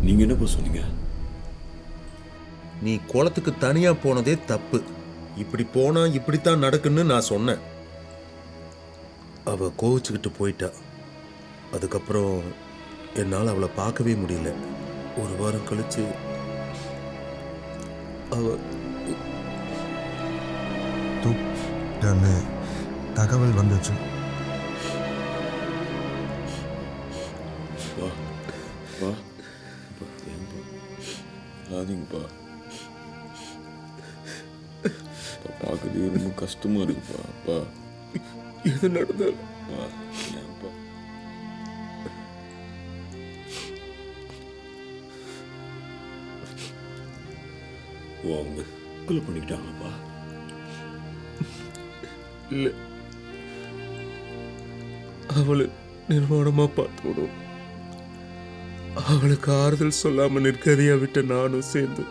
நீங்கள் என்னப்பா சொன்னீங்க? நீ குளத்துக்கு தனியா போனதே தப்பு. இப்படி போனா இப்படித்தான் நடக்குன்னு நான் சொன்னேன். அவ கோவிச்சுக்கிட்டு போயிட்டா. அதுக்கப்புறம் என்னால் அவளை பார்க்கவே முடியல. ஒரு வாரம் கழிச்சு அவ தூக்கிட்டான்னு தகவல் வந்துச்சு. பா பா ஏன்பா அழாதீங்கப்பா. பார்க்கவே ரொம்ப கஷ்டமாக இருக்குப்பா. அப்பா எது நடந்தாலும் ஏன்பா அவங்க கொலை பண்ணிக்கிட்டாங்கப்பா? இல்லை, அவளை நிர்வாணமா பார்த்துடும். அவளுக்கு ஆறுதல் சொல்லாம நிற்கதையா விட்ட நானும் சேர்ந்து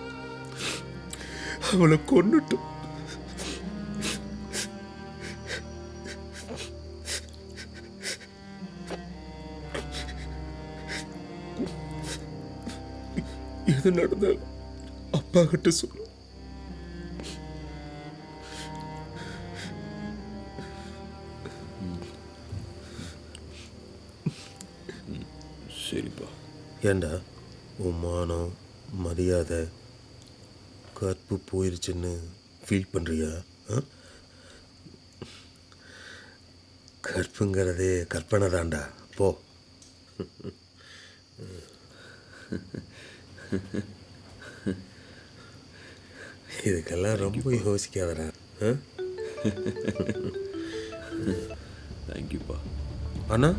அவளை கொன்னுட்டோம். எது நடந்தாலும் அப்பா கிட்ட சொல்லு. சரிப்பா. ஏண்டா உன் மானம் மரியாதை கற்பு போயிருச்சுன்னு ஃபீல் பண்ணுறியா? கற்புங்கிறதே கற்பனை தான்டா. போ. இதுக்கெல்லாம் ரொம்ப யோசிக்காதடா. தேங்க்யூப்பா. அண்ணா